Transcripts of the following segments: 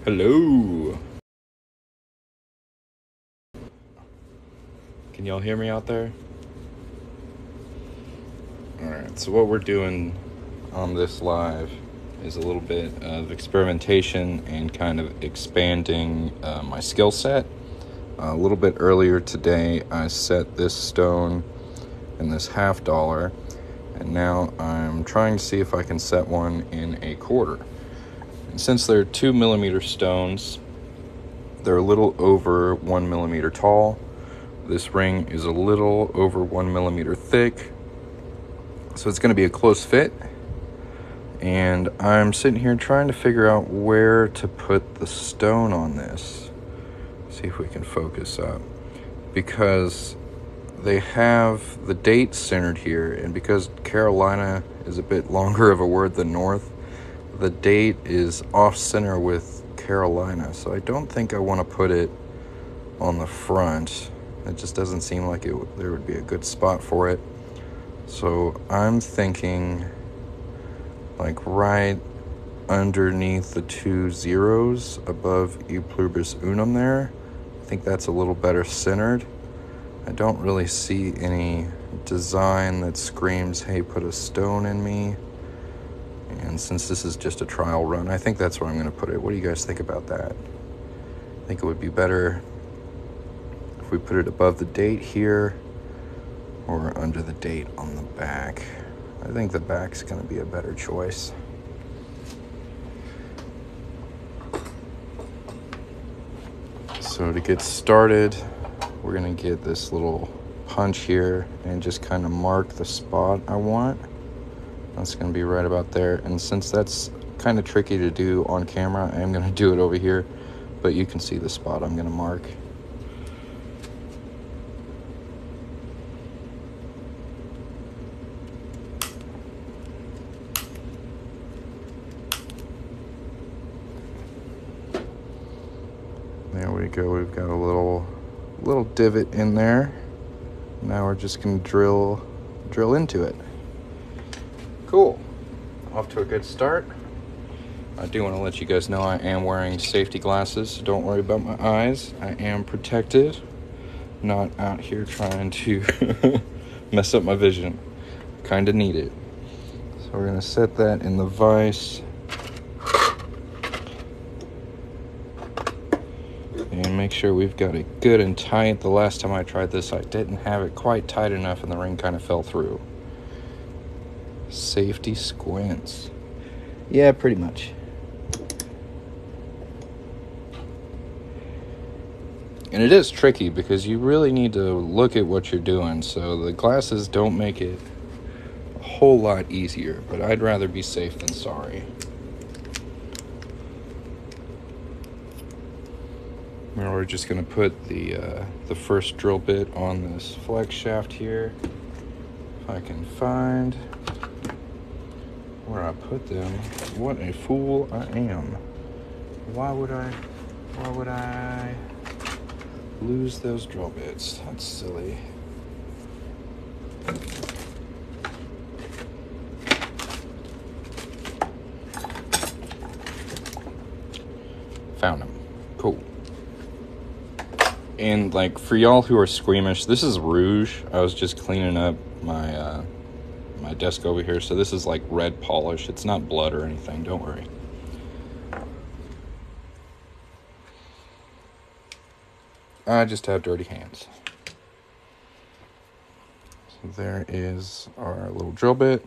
Hello. Can y'all hear me out there? Alright, so what we're doing on this live is a little bit of experimentation and kind of expanding my skill set. A little bit earlier today, I set this stone in this $50, and now I'm trying to see if I can set one in a quarter. And since they're 2mm stones, they're a little over 1mm tall. This ring is a little over 1mm thick, so it's going to be a close fit. And I'm sitting here trying to figure out where to put the stone on this. See if we can focus up, because they have the date centered here, and because Carolina is a bit longer of a word than North, the date is off center with Carolina, so I don't think I want to put it on the front. It just doesn't seem like there would be a good spot for it. So I'm thinking like right underneath the 2 zeros above E pluribus unum there. I think that's a little better centered. I don't really see any design that screams, hey, put a stone in me. And since this is just a trial run, I think that's where I'm going to put it. What do you guys think about that? I think it would be better if we put it above the date here or under the date on the back. I think the back's going to be a better choice. So to get started, we're going to get this little punch here and just kind of mark the spot I want. That's going to be right about there. And since that's kind of tricky to do on camera, I am going to do it over here, but you can see the spot I'm going to mark. There we go. We've got a little divot in there. Now we're just going to drill into it. Cool. Off to a good start. I do want to let you guys know I am wearing safety glasses, so don't worry about my eyes. I am protected. Not out here trying to mess up my vision. Kind of need it. So we're going to set that in the vise. And make sure we've got it good and tight. The last time I tried this, I didn't have it quite tight enough and the ring kind of fell through. Safety squints. Yeah, pretty much. And it is tricky because you really need to look at what you're doing. So the glasses don't make it a whole lot easier, but I'd rather be safe than sorry. Now we're just going to put the first drill bit on this flex shaft here. If I can find where I put them. What a fool I am. Why would I lose those drill bits? That's silly. Found them. Cool. And like for y'all who are squeamish, this is rouge. I was just cleaning up my my desk over here, so this is like red polish. It's not blood or anything, don't worry. I just have dirty hands. So there is our little drill bit.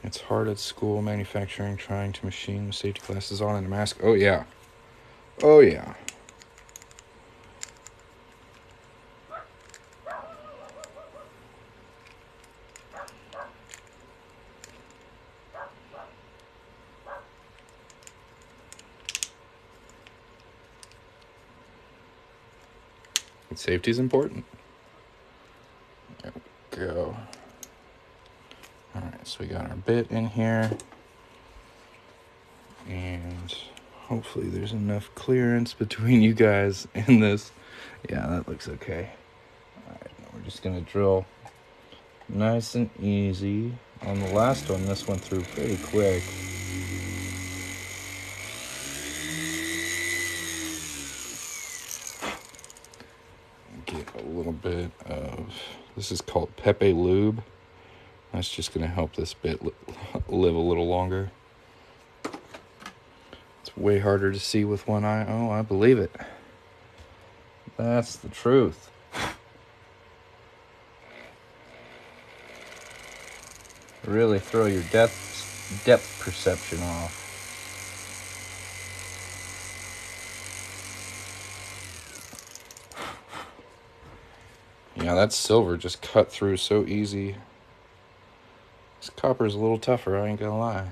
It's hard at school manufacturing, trying to machine with safety glasses on and a mask. Oh yeah. Oh yeah. Safety is important. There we go. All right, so we got our bit in here, and hopefully there's enough clearance between you guys and this. Yeah, that looks okay. All right, now we're just gonna drill nice and easy. On the last one, this went through pretty quick. a little bit of, this is called Pepe Lube. That's just going to help this bit live a little longer. It's way harder to see with one eye. Oh, I believe it. That's the truth. Really throw your depth perception off. Yeah, that silver just cut through so easy. This copper's a little tougher, I ain't gonna lie.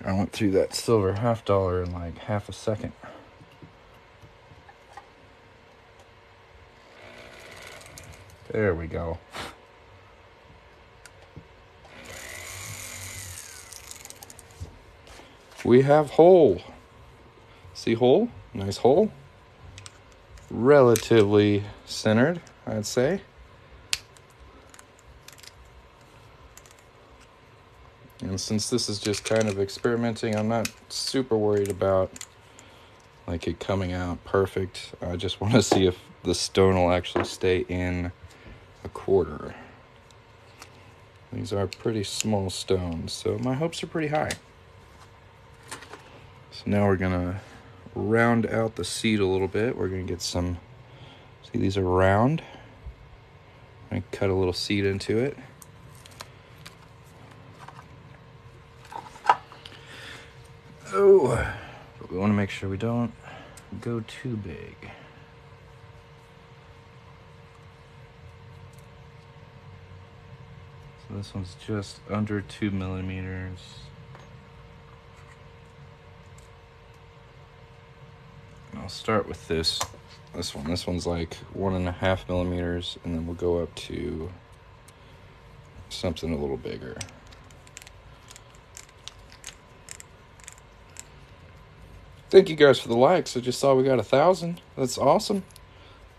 I went through that silver $50 in like half a second. There we go. We have hole. See hole? Nice hole. Relatively centered, I'd say. And since this is just kind of experimenting, I'm not super worried about like it coming out perfect. I just want to see if the stone will actually stay in a quarter. These are pretty small stones, so my hopes are pretty high. So now we're gonna round out the seed a little bit. We're gonna get some, see these are round. I'm gonna cut a little seed into it. Oh, but we want to make sure we don't go too big. So this one's just under 2 millimeters. And I'll start with this one. This one's like 1.5 millimeters, and then we'll go up to something a little bigger. Thank you guys for the likes. I just saw we got 1,000. That's awesome.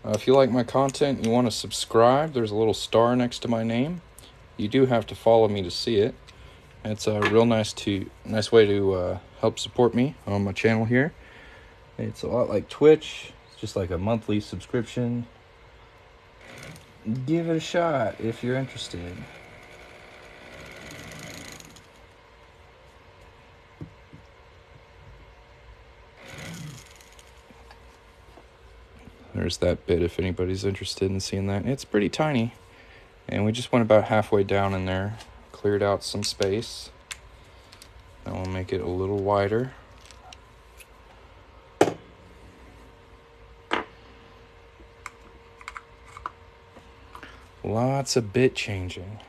If you like my content and you want to subscribe, there's a little star next to my name. You do have to follow me to see it. It's a real nice way to help support me on my channel here. It's a lot like Twitch. It's just like a monthly subscription. Give it a shot if you're interested. There's that bit if anybody's interested in seeing that. It's pretty tiny. And we just went about halfway down in there. Cleared out some space. Now we'll make it a little wider. Lots of bit changing.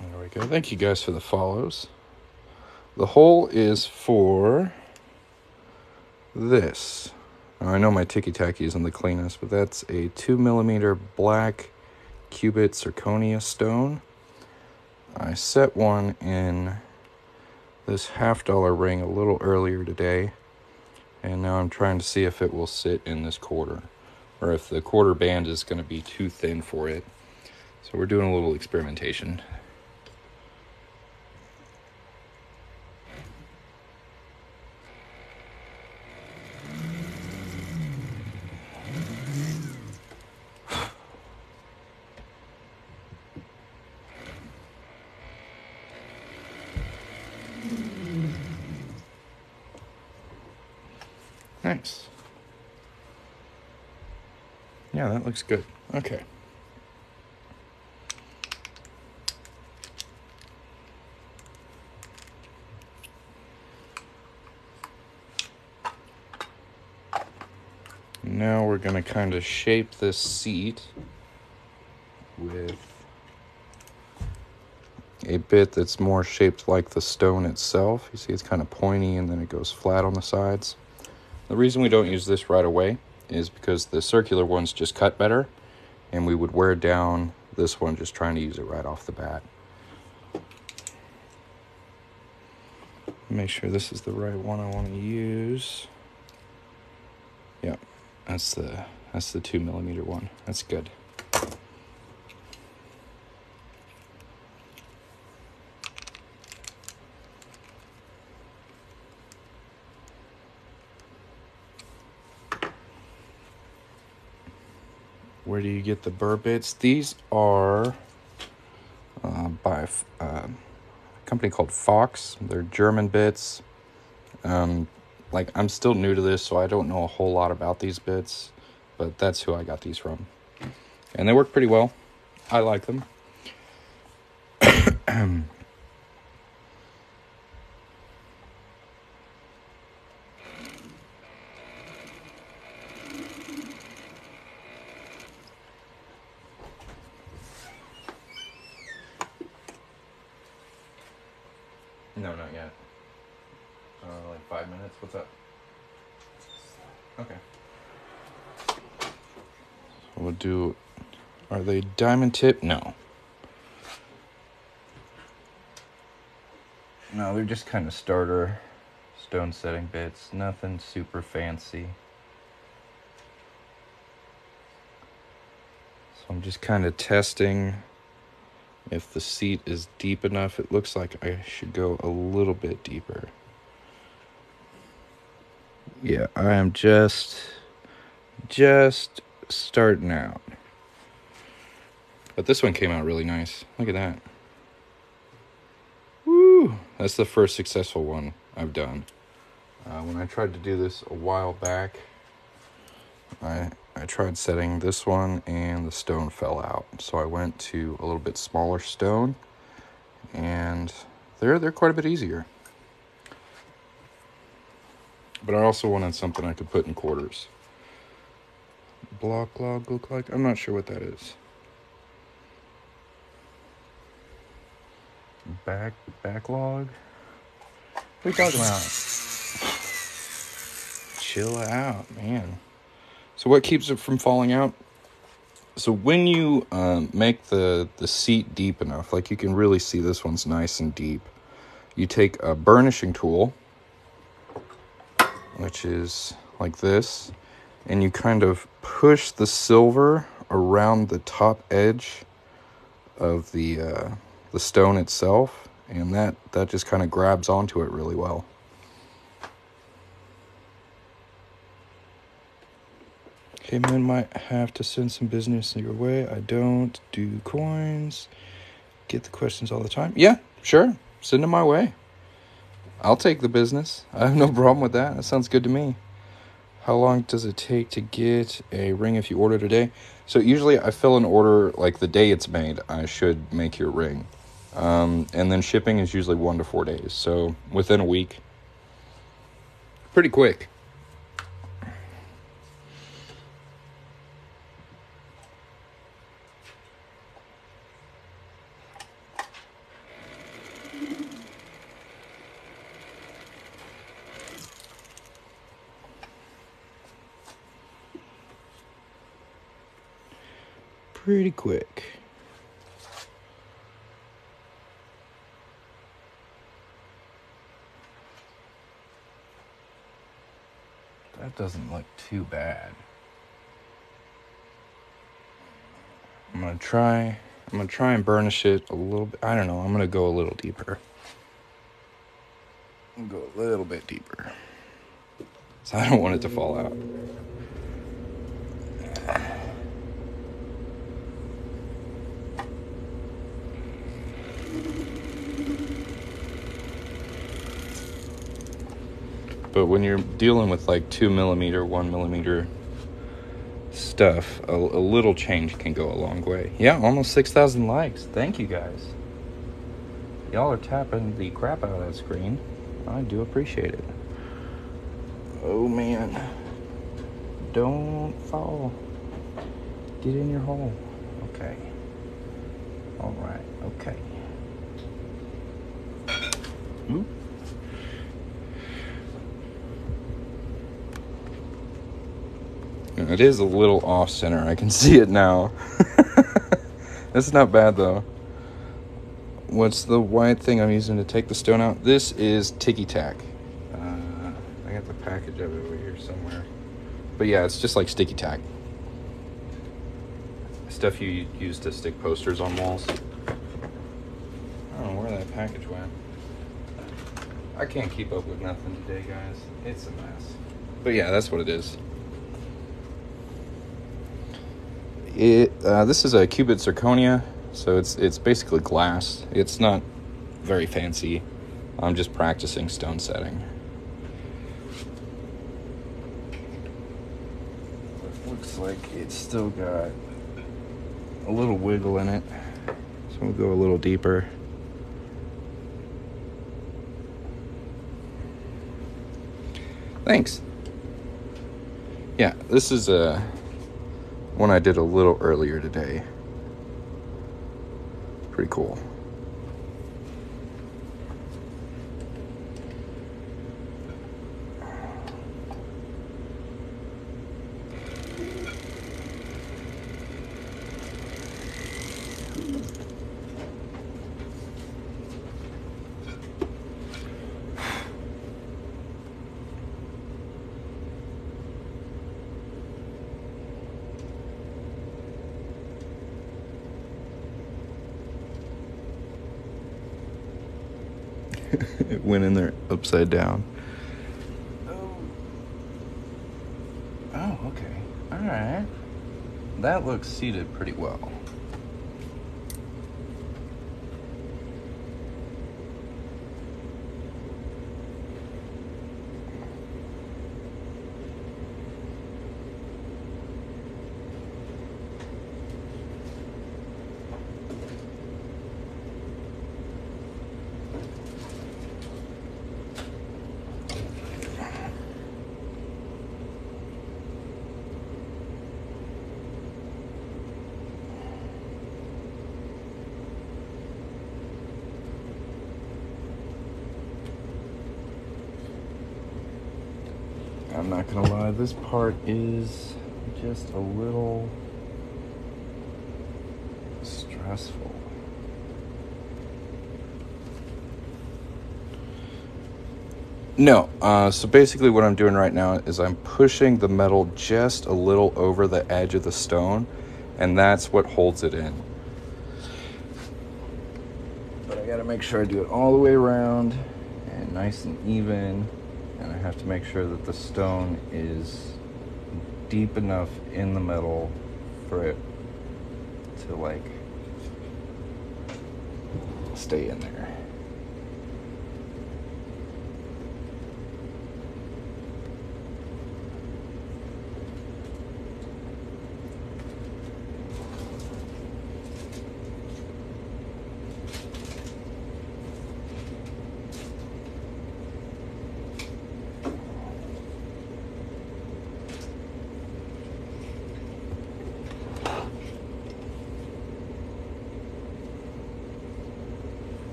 There we go. Thank you guys for the follows. The hole is for this. Now, I know my ticky-tacky isn't the cleanest, but that's a 2 millimeter black cubit zirconia stone. I set one in this $50 ring a little earlier today, and now I'm trying to see if it will sit in this quarter, or if the quarter band is going to be too thin for it. So we're doing a little experimentation. Nice. Yeah, that looks good. Okay. Now we're going to kind of shape this seat with a bit that's more shaped like the stone itself. You see it's kind of pointy and then it goes flat on the sides. The reason we don't use this right away is because the circular ones just cut better, and we would wear down this one just trying to use it right off the bat. Make sure this is the right one I want to use. Yeah, that's the 2 millimeter one. That's good. Where do you get the burr bits? These are by a company called Fox. They're German bits. Like, I'm still new to this, so I don't know a whole lot about these bits, but that's who I got these from. And they work pretty well. I like them. No, not yet. Like 5 minutes. What's up? Okay. We'll do... Are they diamond tip? No. No, they're just kind of starter stone setting bits. Nothing super fancy. So I'm just kind of testing if the seat is deep enough. It looks like I should go a little bit deeper. Yeah, I am just starting out. But this one came out really nice. Look at that. Woo! That's the first successful one I've done. When I tried to do this a while back, I tried setting this one and the stone fell out. So I went to a little bit smaller stone, and they're quite a bit easier. But I also wanted something I could put in quarters. Block log look like? I'm not sure what that is. Backlog? What are you talking about? Chill out, man. So what keeps it from falling out? So when you make the seat deep enough, like you can really see this one's nice and deep, you take a burnishing tool, which is like this, and you kind of push the silver around the top edge of the stone itself, and that just kind of grabs onto it really well. Okay, man, might have to send some business your way. I don't do coins. Get the questions all the time. Yeah, sure. Send them my way. I'll take the business. I have no problem with that. That sounds good to me. How long does it take to get a ring if you order today? So usually I fill an order like the day it's made. I should make your ring. And then shipping is usually 1 to 4 days. So within a week. Pretty quick. Pretty quick. That doesn't look too bad. I'm gonna try and burnish it a little bit. I don't know. I'm gonna go a little deeper. Go a little bit deeper. So I don't want it to fall out. But when you're dealing with like 2 millimeter, 1 millimeter stuff, a little change can go a long way. Yeah, almost 6,000 likes. Thank you guys. Y'all are tapping the crap out of that screen. I do appreciate it. Oh man. Don't fall. Get in your hole. Okay. Alright, okay. Oop. It is a little off center. I can see it now. It's not bad though. What's the white thing I'm using to take the stone out? This is Ticky Tack. I got the package of it over here somewhere. But yeah, it's just like sticky tack. Stuff you use to stick posters on walls. I don't know where that package went. I can't keep up with nothing today, guys. It's a mess. But yeah, that's what it is. This is a cubic zirconia, so it's basically glass. It's not very fancy. I'm just practicing stone setting. It looks like it's still got a little wiggle in it, so we'll go a little deeper. Thanks. Yeah, this is one I did a little earlier today. Pretty cool. It went in there upside down. Oh, okay. All right. That looks seated pretty well. I'm not gonna lie, this part is just a little stressful. No, so basically what I'm doing right now is I'm pushing the metal just a little over the edge of the stone, and that's what holds it in. But I gotta make sure I do it all the way around and nice and even. And I have to make sure that the stone is deep enough in the metal for it to like stay in there.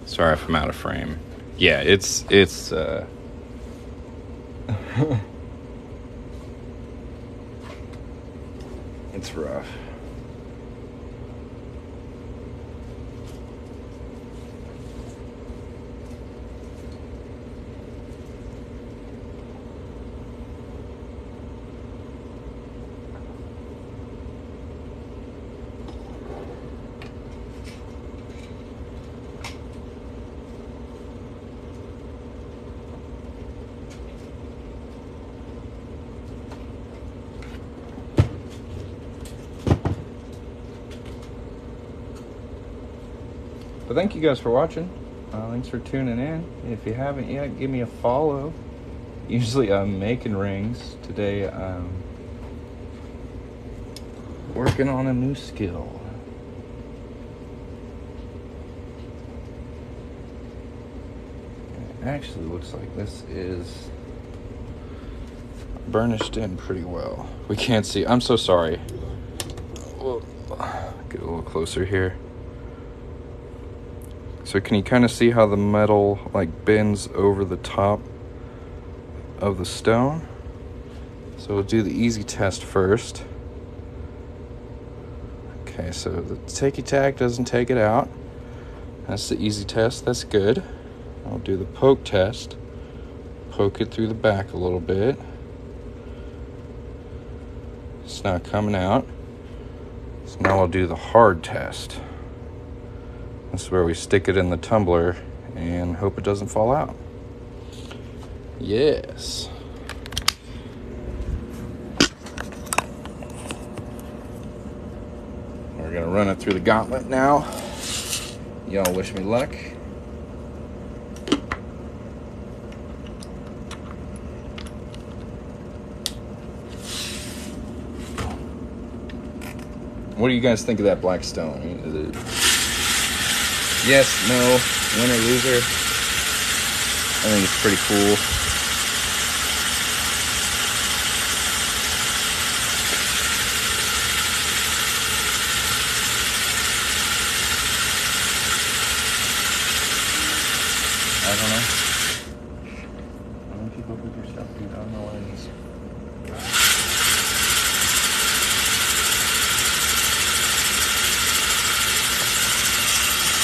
Sorry if I'm out of frame. Yeah, it's it's rough. But thank you guys for watching. Thanks for tuning in. If you haven't yet, give me a follow. Usually I'm making rings. Today I'm working on a new skill. It actually looks like this is burnished in pretty well. We can't see. I'm so sorry. We'll get a little closer here. So can you kind of see how the metal like bends over the top of the stone? So we'll do the easy test first. Okay, so the ticky tack doesn't take it out. That's the easy test, that's good. I'll do the poke test. Poke it through the back a little bit. It's not coming out. So now I'll do the hard test. This is where we stick it in the tumbler and hope it doesn't fall out. Yes. gonna run it through the gauntlet now. Y'all wish me luck. What do you guys think of that black stone? Is it yes, no, winner, loser? I think it's pretty cool. I don't know. Why don't you look with your stuff, dude? I don't know what it is.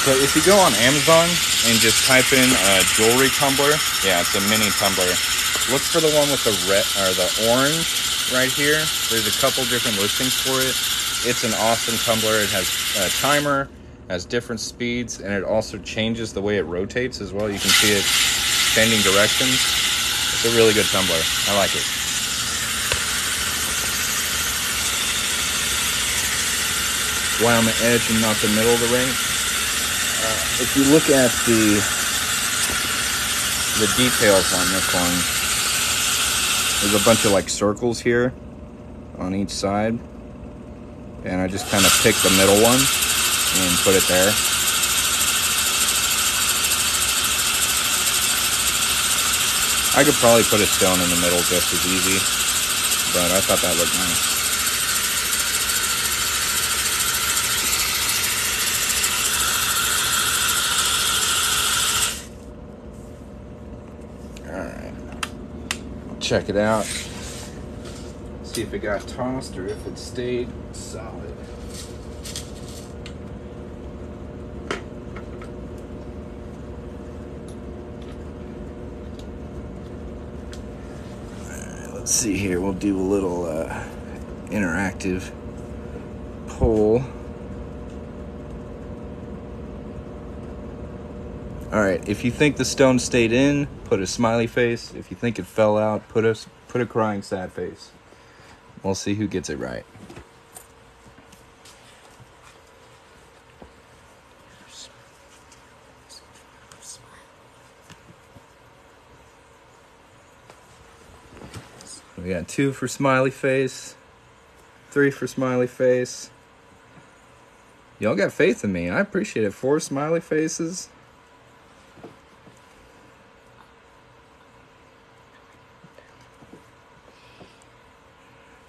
So if you go on Amazon and just type in jewelry tumbler, yeah, it's a mini tumbler. Look for the one with the red or the orange right here. There's a couple different listings for it. It's an awesome tumbler. It has a timer, has different speeds, and it also changes the way it rotates as well. You can see it changing directions. It's a really good tumbler. I like it. Why on the edge and not the middle of the ring? If you look at the details on this one, there's a bunch of like circles here on each side, and I just kind of picked the middle one and put it there. I could probably put a stone in the middle just as easy, but I thought that looked nice. Alright, check it out. See if it got tossed or if it stayed solid. Alright, let's see here. We'll do a little interactive poll. Alright, if you think the stone stayed in, put a smiley face. If you think it fell out, put a crying sad face. We'll see who gets it right. We got 2 for smiley face, 3 for smiley face. Y'all got faith in me. I appreciate it. 4 smiley faces.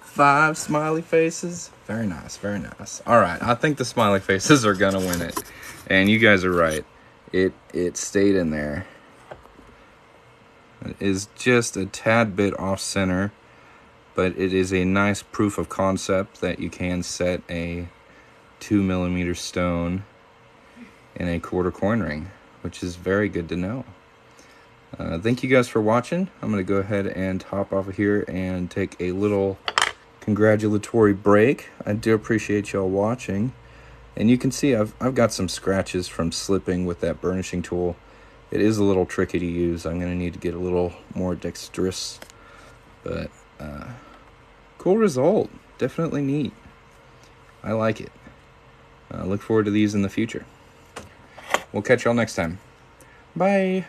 5 smiley faces. Very nice, very nice. All right, I think the smiley faces are gonna win it, and you guys are right. It stayed in there. It is just a tad bit off center, but it is a nice proof of concept that you can set a 2mm stone in a quarter coin ring, which is very good to know. Thank you guys for watching. I'm gonna go ahead and hop off of here and take a little congratulatory break. I do appreciate y'all watching, and you can see I've got some scratches from slipping with that burnishing tool. It is a little tricky to use. I'm gonna need to get a little more dexterous, but cool result. Definitely neat. I like it. Look forward to these in the future. We'll catch y'all next time. Bye.